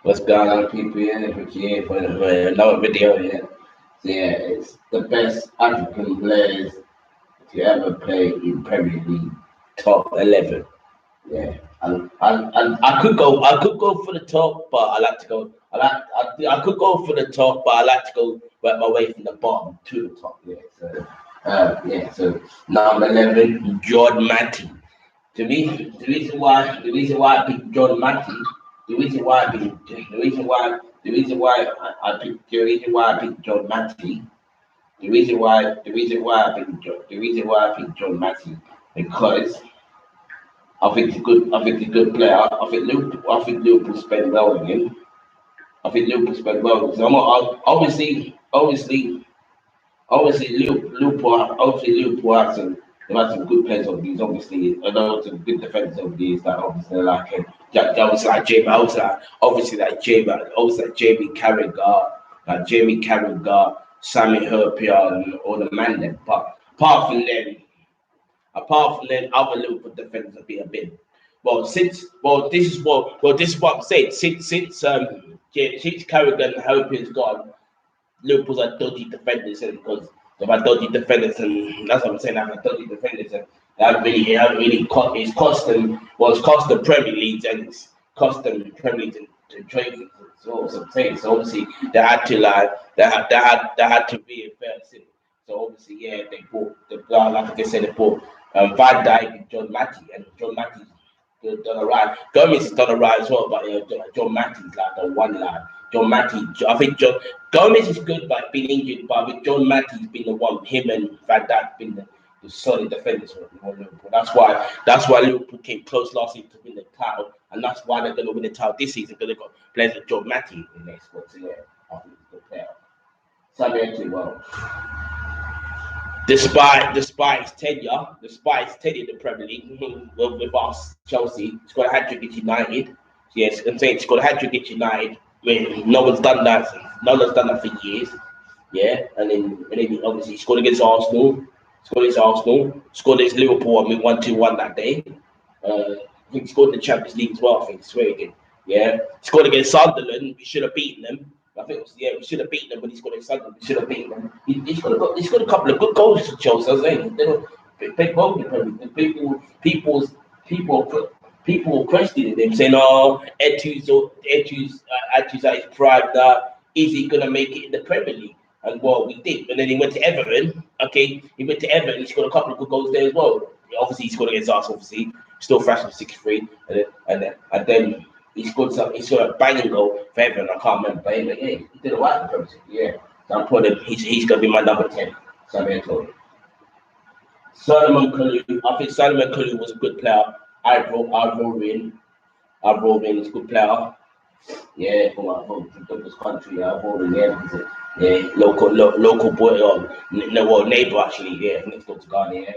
What's going on, people? Yeah, for another video. Yeah, so, yeah, it's the best African players to ever play in Premier League, top 11. Yeah, and I could go for the top, but I like to go. I could go for the top, but I like to go work my way from the bottom to the top. So number 11, Jordan Matty. The reason why I picked Jordan Matty, the reason why I picked Jordan Matty, the reason why I picked Jordan Matty because I think he's a good player. I think Liverpool spent well on him. I think Liverpool spent well because Liverpool had some good players over these. Obviously, a lot of good defenders over these. That obviously like that was like Jamie. Obviously like Jamie Carragher, Sammy Herpia, and all the man them. But apart from them, other Liverpool defenders have been a bit. This is what I'm saying. Since Carragher and Herpia's gone, Liverpool's had dodgy defenders, and because they've had dodgy defenders, and that's what I'm saying. They've had dodgy defenders, and it's cost them. Well, it's cost them Premier League, and it's cost them Premier League to trade. So what I'm saying. So obviously they had to like they had to reinvest it. So obviously, yeah, they bought like I said, they bought Van Dijk and John Matty, and John Matty's done alright. Gomez has done alright as well, but John Matty's like the one lad. John Matty, I think John Gomez is good, but been injured. But I think John Matty's been the one. Him and Van Dijk been the solid defenders for Liverpool. That's why Liverpool came close last season to win the title, and that's why they're going to win the title this season because they've got players like John Matty in their squad. So yeah, I think he's a good player. Samuel well. Despite his tenure in the Premier League with us, Chelsea, he scored a hat trick at United. Yes, I'm saying he scored a hat trick at United when no one's done that. No one's done that for years. Yeah, and then obviously he scored against Arsenal. Scored against Liverpool, and we won 2-1 that day. I think he scored in the Champions League as well. I think swear again. Yeah, he scored against Sunderland. We should have beaten them. I think it was, yeah, we should have beaten them when he scored against Sunderland. We should have beaten them. He scored a couple of good goals for Chelsea. I was saying they were big goals. People questioning him, saying, "Oh, Etu's at his prime now. Is he gonna make it in the Premier League?" And well, we did. And then he went to Everton. Okay, he went to Everton. He scored a couple of good goals there as well. Obviously, he scored against us. Obviously, still fresh from 63, and then he scored a banging goal for Everton. I can't remember, but anyway, yeah, he did alright in the Premier League. Yeah, so I'm putting him. He's gonna be my number 10. Samuel Eto'o. Solomon Kalou. I think Solomon Kalou was a good player. Ivorian is a good player. Yeah, from this country, Ivorian, yeah, local boy, neighbor actually, yeah, next door to Ghana, yeah.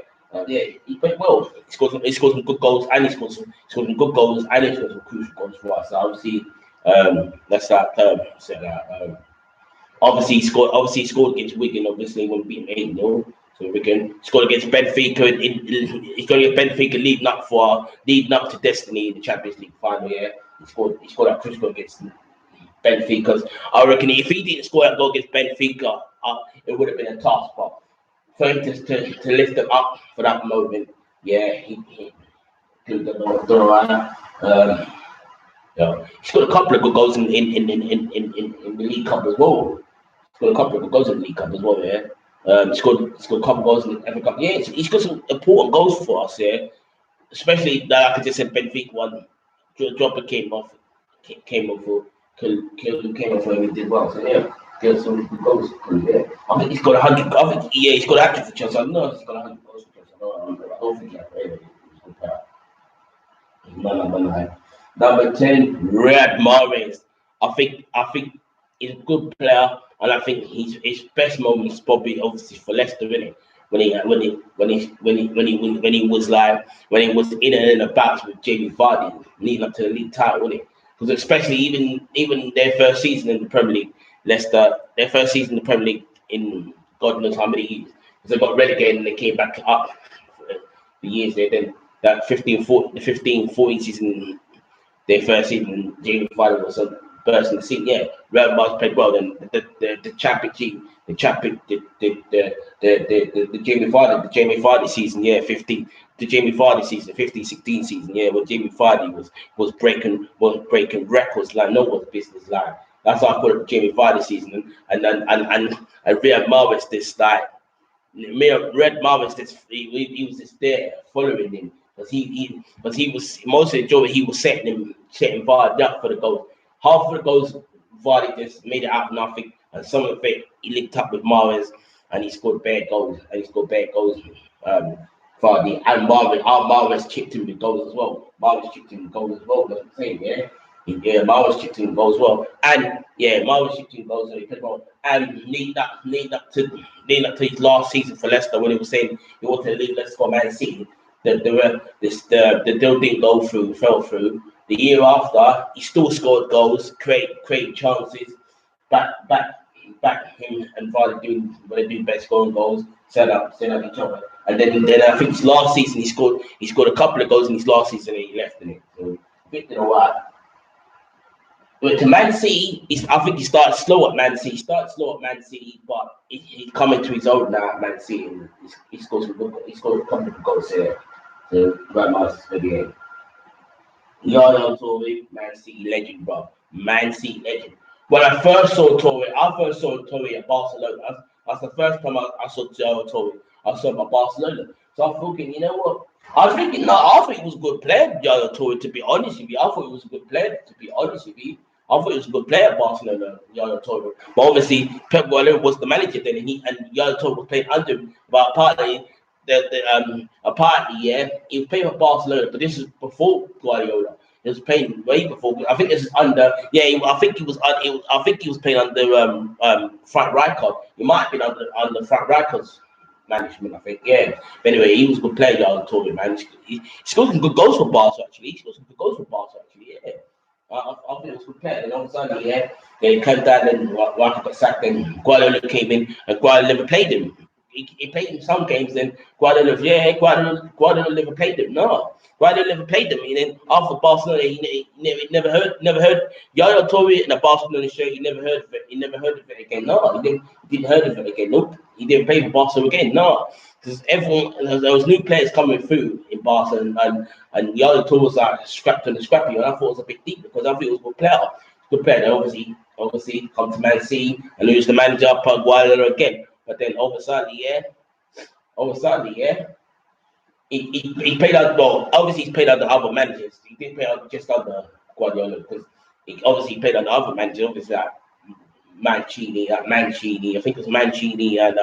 Yeah, he played well. He scored some good goals, and he scored some good goals, and he scored some crucial goals for us. So obviously, that's that. Obviously, he scored against Wigan. Obviously, when beating 8-0. So Wigan scored against Benfica. He scored against Benfica, leading up to Destiny in the Champions League final. Yeah, he scored that crucial goal against Benfica. 'Cause I reckon if he didn't score that goal against Benfica, it would have been a tough spot for him to lift them up for that moment. Yeah, he could have done all right. Yeah. He scored a couple of good goals in the League Cup as well. Scored a couple of good goals in the League Cup as well, yeah. Scored a couple of goals in the FA Cup. Yeah, he's got some important goals for us, yeah. Especially like I just said, Benfica one. Dropper came off for came off and he did well. So yeah, there's some good goals. Yeah, I think he's got 100. I think he's got 100 for Chelsea. I know he's got 100 goals for Chelsea. I don't think he has. Anyway, he's a good player. He's my number 9. Number 10, Riyad Mahrez. I think he's a good player, and I think his best moments probably obviously for Leicester, innit? When he was in and about with Jamie Vardy leading up to the league title, innit? Because especially even their first season in the Premier League, Leicester, their first season in the Premier League in God knows how many years, because they got relegated and they came back up for the years there. Then that 15-14 season, their first season, Jamie Vardy was on. burst in the scene. Yeah, Real Madrid played well. Then the championship, the Jamie Vardy season, yeah, 15. The Jamie Vardy season, 15-16 season, yeah, when Jamie Vardy was breaking records like no one's business. Like that's how I put it. Jamie Vardy season, and Riyad Mahrez this like. Red Mahrez, he was just there following him because he was most of the job he was setting Vardy up for the goals. Half of the goals Vardy just made it out of nothing, and some of it he linked up with Mahrez and he scored bad goals. Vardy and Mahrez chipped in with goals as well. Mahrez chipped in with goals as well. That's what I'm saying, yeah. Yeah, Mahrez chipped in goals well, and yeah, Mahrez chipped in goals. So he played well, and leading up to his last season for Leicester when he was saying he wanted to leave Leicester for Man City. The deal didn't go through, fell through. The year after, he still scored goals, created chances. Back him and Vardy doing what they do best, scoring goals, set up each other. And then I think his last season he scored a couple of goals in his last season and he left in it. So I think you know what. But to Man City, I think he started slow at Man City. But he's coming to his own now at Man City. And he scored a couple of goals here. So right now it's for the game. Yaya Toure, Man City legend, bro. Man City legend. When I first saw Toure at Barcelona. That's the first time I saw Yaya Toure. I saw him at Barcelona. So I'm thinking, you know what? I think he was a good player, Yaya Toure, to be honest with you. I thought he was a good player, to be honest with you. I thought he was a good player at Barcelona, Yaya Toure. But obviously, Pep Guardiola was the manager then, and Yaya Toure was playing under him. But apparently, yeah, he was playing for Barcelona, but this is before Guardiola. He was playing way before. I think this is under. Yeah, I think he was playing under Frank Rijkaard. He might have been under Frank Rijkaard's management, I think. Yeah. But anyway, he was a good player, Yaya Toure, man. He scored some good goals for Barca, actually. Yeah. I think it was a good player. And all of a sudden, yeah, they came down and Rijkaard got sacked. Then Guardiola came in, and Guardiola never played him. He played in some games, then Guardiola never played him. No, Guardiola never played him. And then after Barcelona, he never heard Yaya Toure in a Barcelona show. He never heard of it. He never heard of it again. No, he didn't heard of it again. Nope, he didn't play for Barcelona again. No, because there was new players coming through in Barcelona, and Yaya Toure was like scrappy, and I thought it was a bit deep because I thought it was a good player. Good player. And obviously, come to Man City and lose the manager, Pep Guardiola again. But then all of a sudden, he played out. Well, obviously he's played under other managers. He didn't play out just under Guardiola because he played under other managers. Obviously, like Mancini. I think it was Mancini and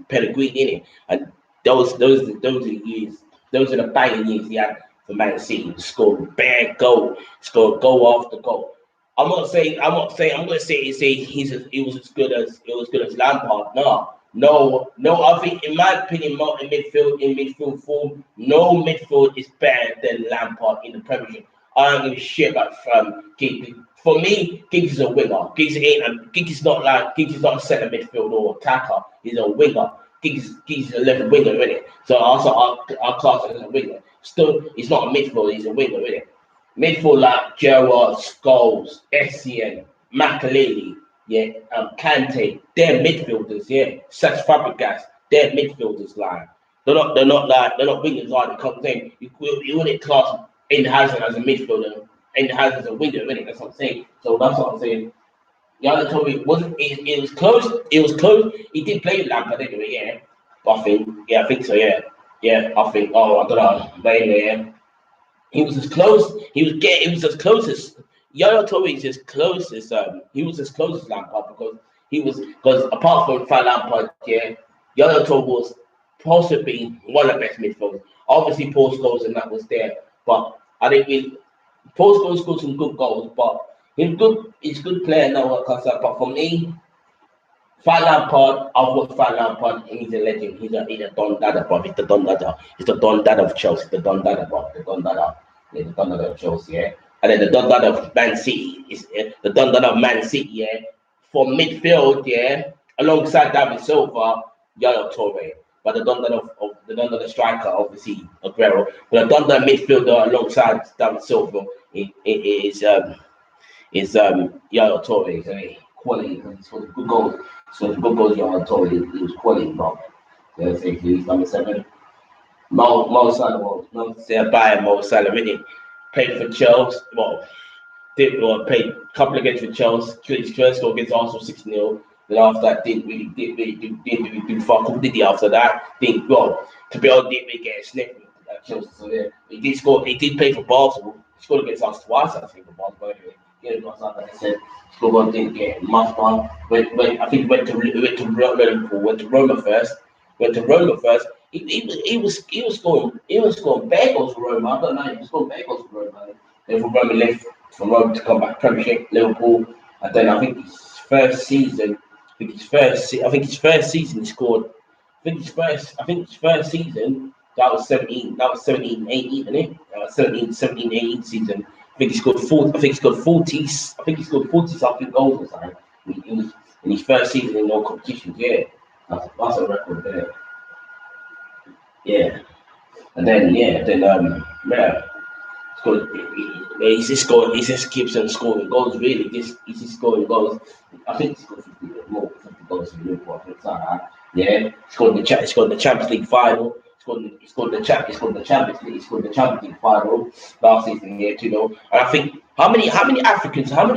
Pellegrini in it. And those are the years. Those are the banging years he had for Man City. Scored bad goal, scored goal after goal. I'm gonna say he was as good as Lampard. No. I think in my opinion, in midfield form, no midfield is better than Lampard in the Premiership. I don't give a shit about Giggs. For me, Giggs is a winger. Giggs is not a centre midfield or attacker. He's a winger. Giggs is a left winger, isn't it? So also our class as a winger. Still, he's not a midfielder. He's a winger, isn't it? Midfield like Gerrard, Scholes, Essien, Makelele, yeah, Kante, they're midfielders, yeah. Cesc Fabregas, they're midfielders, like they're not wingers, like the thing. You wouldn't class Eden Hazard as a midfielder, Eden Hazard as a winger, innit? That's what I'm saying. So that's what I'm saying. Yaya Toure it was close. It was close. He did play with Lampard anyway, yeah. I think so, yeah. Yeah, I think. Oh, I don't know, but anyway, yeah. He was as close. He was as close as Yaya Toure is as close as he was as close as Lampard because apart from Frank Lampard, yeah, Yaya Toure was possibly one of the best midfielders. Obviously, Paul Scholes and that was there, but I think Paul Scholes scored some good goals, but he's a good player now. What comes up, but for me, Frank Lampard, I've watched Frank Lampard, and he's a legend. He's a Don Dada, bro. He's the Don Dada. He's the Don Dada of Chelsea. The Don Dada, bro. The Don Dada. Yeah, the Don Dada of Chelsea, yeah. And then the Don Dada of Man City is the Don Dada of Man City, yeah. For midfield, yeah, alongside David Silva, Yaya Toure. But the Don Dada striker, obviously Aguero. But the Don Dada midfielder alongside David Silva is Yaya Toure. So quality because he's got good goals. So the good goals Yaya Toure, he was quality, but let's say he's number 7. Mo Salah, well, not to say bad Mo Salah, really played for Chelsea. Played a couple of games for Chelsea. His first goal against Arsenal 6-0. Then after that, didn't really do fuck all, did he? After that, to be honest, didn't really get a sniff at Chelsea. So yeah, he did score. He did play for Barcelona. He scored against us twice, I think, for Barcelona. Anyway, yeah, like I said, scored one, didn't get much fun. I think he went to Liverpool, went to Roma first. He was scoring bad goals for Roma. I don't know. He was scoring bad goals for Roma. Then from Roma left from Roma to come back Premiership, Liverpool, and then I think his first season. I think his first season he scored. I think his first season that was 17. That was 17, 18, isn't it? 17, 18 season. I think he scored 40. I think he scored 40. I think he scored 40 something goals or something. In his first season in no competitions. Yeah, that's a record there. Yeah, and then he just keeps on scoring goals. Really, he's just scoring goals. I think he scored 50 goals in Liverpool. I think like that. Yeah, he scored the Champions League final. He scored the Champions League final last season. Yeah, And I think how many Africans have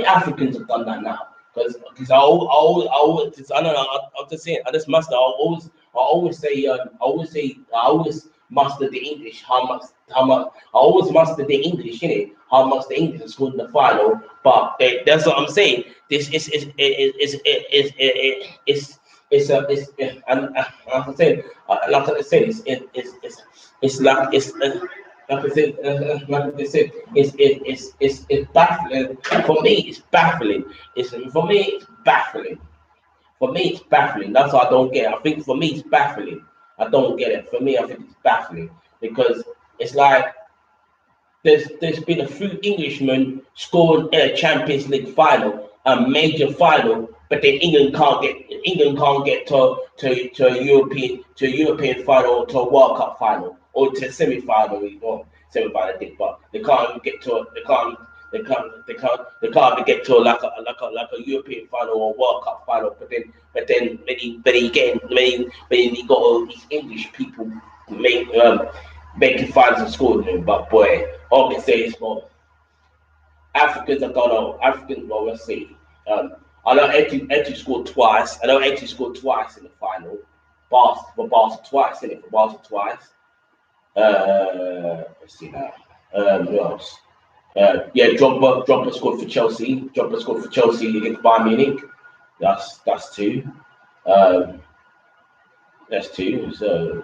done that now? Because I don't know. I'm just saying. I always master the English. I always master the English, innit? How much the English scored in the final. But that's what I'm saying. This and like I said, it's baffling. For me, it's baffling. For me, it's baffling. That's what I don't get. I think for me, it's baffling. I don't get it. For me, I think it's baffling because it's like there's been a few Englishmen scoring in a Champions League final, a major final, but then England can't get to a European final or to a World Cup final or to a semi-final. Semi-final did, but they can't even get to they can't even get to like a European final or World Cup final. But then when you got all these English people making finals and scoring them. But boy, all I can say is Africans have gone on. Let's see. I know Etu scored twice. I know Etu scored twice in the final. For Barca twice, innit? For Barca twice. Let's see now. Who else? Drogba scored for Chelsea. Drogba scored for Chelsea against Bayern Munich. That's 2. That's 2. So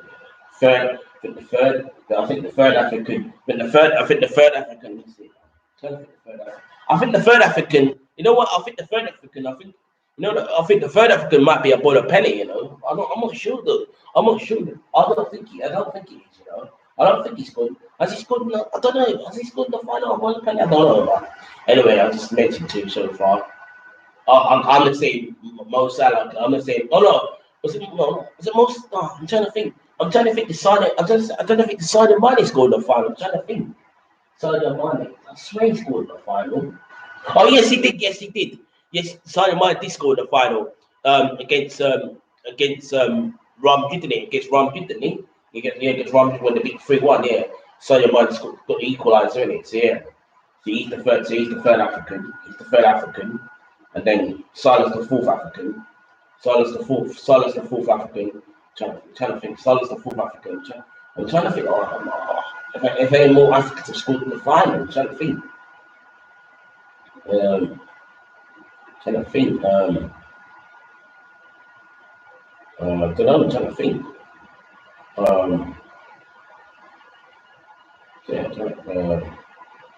I think the third African. Let's see. I think the third African. You know what? I think the third African. I think the third African might be a Bola Penny. I'm not sure though. I don't think he is. I don't think he scored. Has he scored? I don't know. Has he scored the final of Bola Penny? I don't know. But anyway, I just mentioned 2 so far. I'm gonna say Mo Salah. I'm gonna say. Oh no. Was it Mo? Oh, I'm trying to think. I don't know if the Sadio Mane scored the final. I'm trying to think. Sadio Mane. I swear he scored the final. Oh yes, he did. Yes, Sadio Mane did score the final. Against Ram, didn't he? Against Ram, didn't he? Against Ram when they beat 3-1. Yeah, Sadio Mane got the equaliser in it. So yeah, he's the third African. And then Salah's the fourth African. Salah's the fourth African. Trying to think. Salah's the fourth African. I'm trying to think. If any more Africans have scored in the final, I'm trying to think. I don't know. I'm trying to think.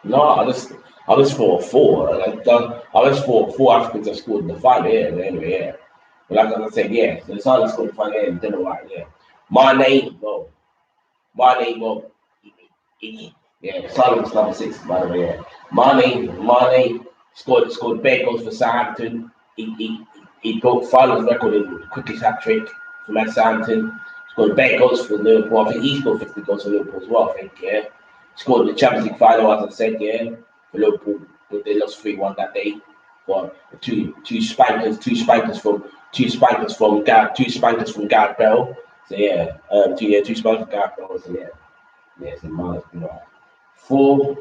No, I just thought 4. I just thought 4 Africans have scored in the final. Yeah, anyway, yeah. But like I said, yeah. So the Salah scored in the final. Yeah, did it right. Yeah. Mane, yeah. Salah was number 6, by the way. Yeah. Mane scored big goals for Southampton. He broke Fowler's record in the quickest hat trick for Southampton. Scored big goals for Liverpool. I think he scored 50 goals for Liverpool as well. I think, yeah. Scored in the Champions League final, as I said, yeah. for Liverpool. But they lost 3-1 that day. But two spankers from Gareth Bell. So yeah, two spankers from Gareth Bell. So yeah, it's a minus, you know. Four,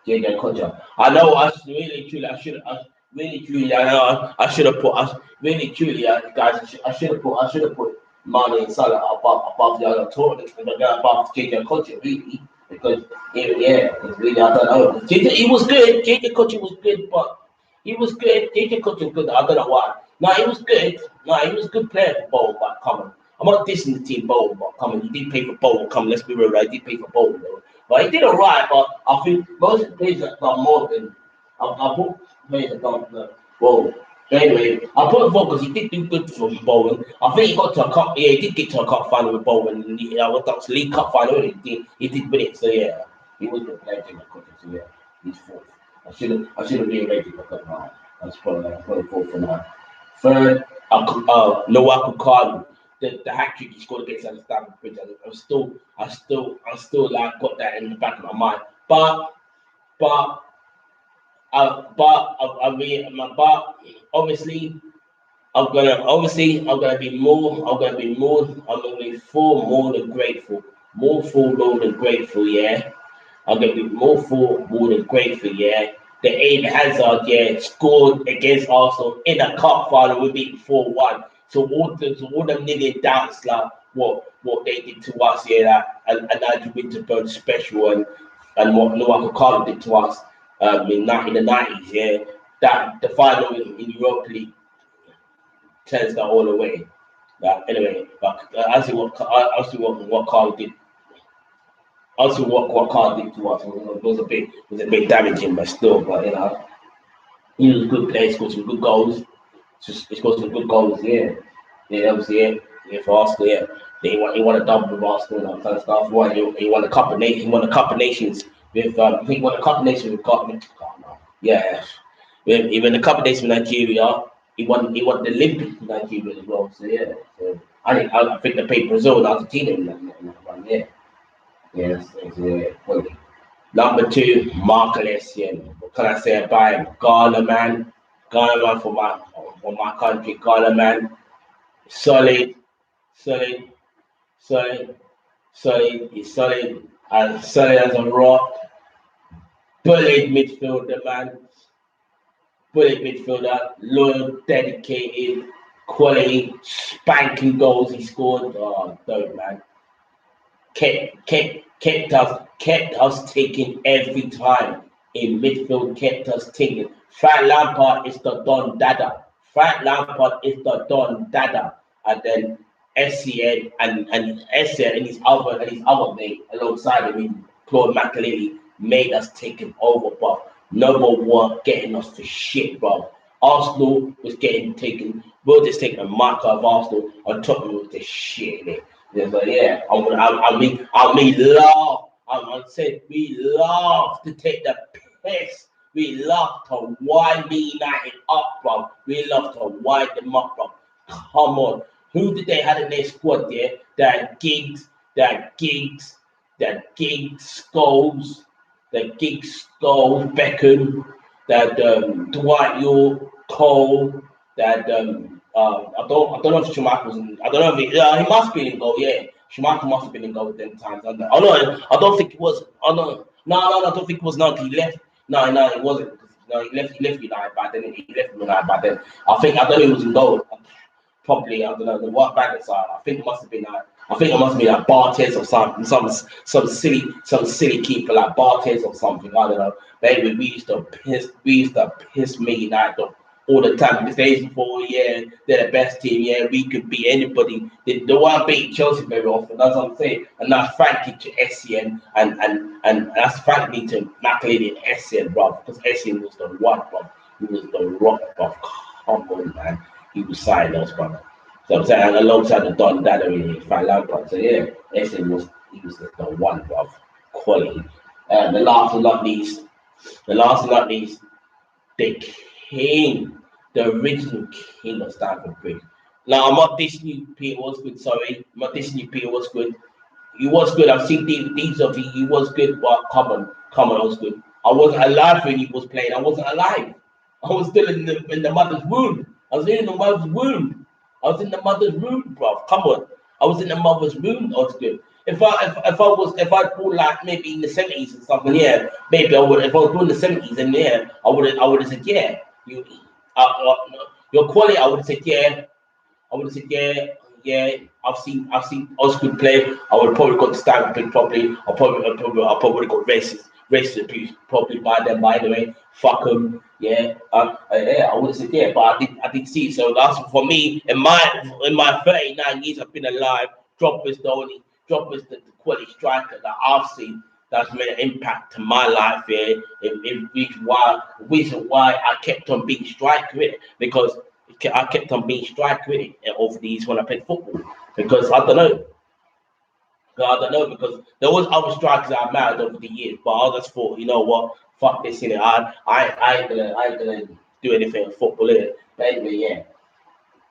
Jadon Kocha. I know I really truly I should I really truly I know I should have put us really truly guys I should have put Mane and Salah above the other tournament and above Jadon Kocha really because it's really I don't know. He was good. Jadon Kocha was good, but he was good. Jadon Kocha was good. I don't know why. No, he was good. No, he was a good player for Bowen, but come on. I'm not dissing the team Bowen, but come on, he did pay for Bowen. Come on, let's be real, right? He did pay for Bowen, though. But he did alright, but I think most of the players have done more than I put players have done well. Anyway, I put him because he did do good for Bowen. I think he got to a cup. Yeah, he did get to a cup final with Bowen. What that was League Cup final. He did win it. So yeah, he was the player in the country. So yeah, he's fourth. I should have been ready for cup now. That's probably fourth for now. Third, Noah Kukali. The hat trick he scored against Stamford Bridge. I still like got that in the back of my mind. But obviously I'm gonna be full more than grateful. More than grateful, yeah. I'm gonna be more than grateful, yeah. The Eden Hazard, yeah, scored against Arsenal in the cup final. We beat 4-1. So all the million doubts like what they did to us, yeah, and Nigel Winterburn special and what Noah Kakala did to us in the 90s, yeah. That the final in Europa League turns that all away. Anyway, but what Carl did. Also, what Carl did to us was a bit damaging, but still, but he was a good player. He scored some good goals. He scored some good goals. Obviously, yeah, for Arsenal, yeah. He won a double with Arsenal and that kind of stuff. He won a cup of nations. He won a cup of nations with. I think he won a cup of nations with Scotland. Yeah, he won the cup of nations with Nigeria. He won the Olympics with Nigeria as well. So yeah, so I think they played Brazil and Argentina in that one. Yeah. Yes, well, number two, Mark Alessian. What can I say about him? Ghana man for my country. Ghana man, solid, solid, solid, solid. He's solid and solid as a rock. Bullied midfielder, man. Bullied midfielder, loyal, dedicated, quality, spanking goals he scored. Oh, don't man. Kept us taking every time in midfield. Kept us taking. Frank Lampard is the Don Dada. And then SCN and SCN and his other mate alongside him, Claude McAleny, made us taking over, but number one getting us to shit, bro. Arsenal was getting taken. We were just taking a marker of Arsenal on top of it was the shit in it. Yeah, so yeah, I said we love to take the piss. We love to wind the United up, bro. We love to wind them up, bro. Come on. Who did they have in their squad there? That Giggs, Scholes, Beckham, that Dwight York, Cole, that I don't know if Schumacher was in. I don't know if he must be in goal. Yeah, Schumacher must have been in goal at them times. Oh no, I don't think it was. Oh no, I don't think it was. No, he left. No, it wasn't. No, he left United by then. I think I don't know he was in goal. Probably I don't know the what back side. I think it must have been like Barthez or something. Some silly keeper like Barthez or something. I don't know. Maybe we used to piss me United off all the time. The days before, yeah, they're the best team. Yeah, we could beat anybody. They want to beat Chelsea very often. That's what I'm saying. And that's frankly to Essien and that's frankly to McAleny and Essien, bro. Because Essien was the one, bro. He was the rock, bro. Come on, man. He was signing us, brother. So I'm saying alongside the Don Dada really Frank Lampard. So yeah, Essien was the one, bro. Quality. The last and not least, the king, the original king of Stamford Bridge. Now, I'm not dissing you, Peter was good, sorry. I'm not dissing you, Peter was good. He was good. I've seen these of you, he was good, but come on, it was good. I wasn't alive when he was playing. I wasn't alive. I was still in the mother's womb. I was in the mother's womb. I was in the mother's womb, bro. Come on. I was in the mother's womb. I was good. If I born like maybe in the 70s and something, yeah, maybe I would. If I was born in the 70s and yeah, I would have said yeah. Your quality, I would have said yeah. I would have said yeah. I've seen Oscar play. I would have probably got Stanford probably. I probably got racist abuse probably by them. By the way, fuck them. Yeah, yeah. I would have said yeah, but I did see it. So that's for me. In my 39 years I've been alive. Drogba's the quality striker that I've seen that's made an impact to my life. Yeah, reason why I kept on being striker with it because I kept on being striker with it over these when I played football because I don't know. Because there was other strikers I married over the years, but I just thought, you know what, fuck this in it. I ain't gonna do anything in football in it. But anyway, yeah,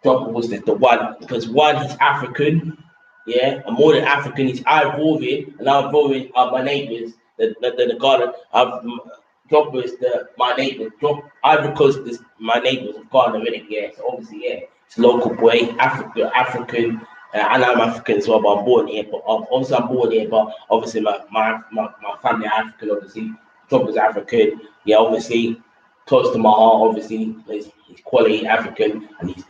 Drogba was the one because one, he's African, yeah, and more than African, he's Ivorian, and Ivorian are my neighbours, the Ghana. Drogba is my neighbour. Ivory Coast is my neighbours of Ghana, innit? Yeah, so obviously, yeah, it's a local boy, African. And I'm African as well, but I'm born here. But obviously, I'm born here, but obviously, my family are African. Obviously, Drogba's African. Yeah, obviously, close to my heart. Obviously, he's quality African, and he's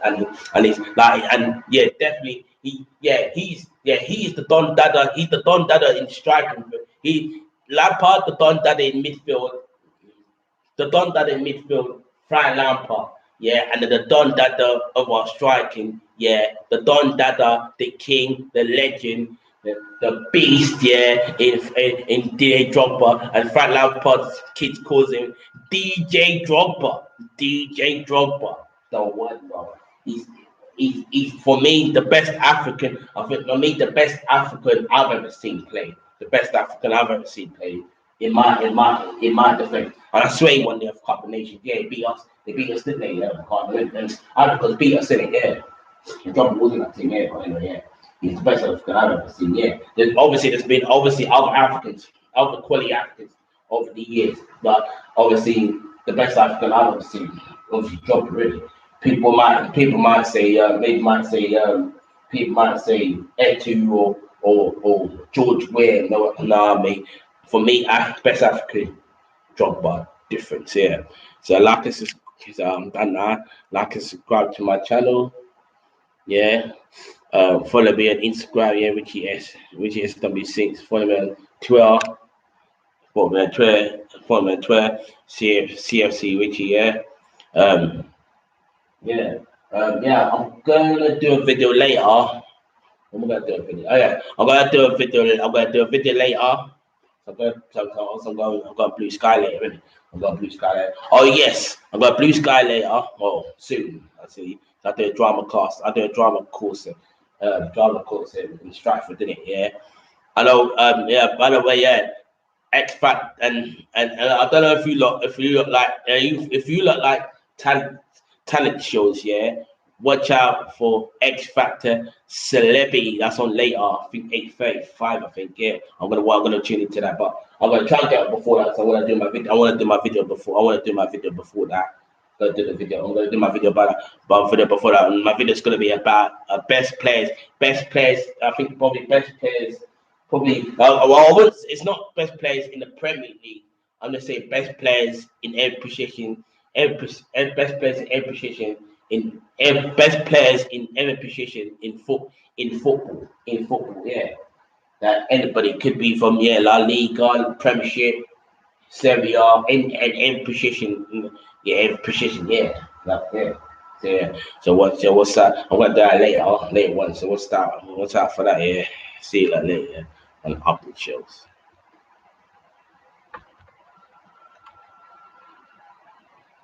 like, and yeah, definitely, he's the Don Dada. He's the Don Dada in striking. He Lampard, the Don Dada in midfield. The Don Dada in midfield, Frank Lampard. Yeah, and the Don Dada of our striking. Yeah, the Don Dada, the king, the legend, the beast. Yeah, in DJ Drogba, and Frank Lampard's kids calls him DJ Drogba. DJ Drogba, the one, bro. He's for me the best African. I think for me the best African I've ever seen play. The best African I've ever seen play. In my defense. And I swear he won the Cup of Nations. Yeah, he beat us. They beat us, didn't they? Yeah, and Africa's beat us in it, yeah. The job wasn't that team, yeah, but anyway, yeah. He's the best African I've ever seen, yeah. There's been other Africans, other quality Africans over the years, but obviously the best African I've ever seen, obviously dropped really. People might say Etu or George Weah. No, mate. For me, best African Drogba difference. Yeah. So like and subscribe to my channel. Yeah. Follow me on Instagram. Yeah, Richie SW6. Follow me on Twitter. Follow me on Twitter. CFC Richie. Yeah. Yeah. I'm gonna do a video later. I'm gonna do a video. Oh yeah, I'm gonna do a video later. I'm going Blue Sky later, innit? I'm going Blue Sky later. Oh yes, I'm going Blue Sky later. Oh, soon. I see. I do a drama class. I do a drama course in Stratford, didn't it? Yeah. I know. Yeah. By the way, yeah. X Factor and I don't know if you look like talent shows, yeah. Watch out for X Factor Celebrity. That's on later. I think 8:35. I think, yeah. I'm gonna tune into that, but I'm gonna try and get it before that. So I want to do my video before that. I'm gonna do my video about that. But video before that, and my video is gonna be about best players. I think probably best players. It's not best players in the Premier League. I'm gonna say best players in every position. Best players in every position. Best players in every position in football. Yeah. That anybody could be from La Liga, Premiership, Serie A, in position. Yeah, every position. Yeah. Like, yeah. So, yeah. So what's that? I'm gonna do that later on. So what's that? What's that for that? Yeah. See you later. Yeah. And upward shows.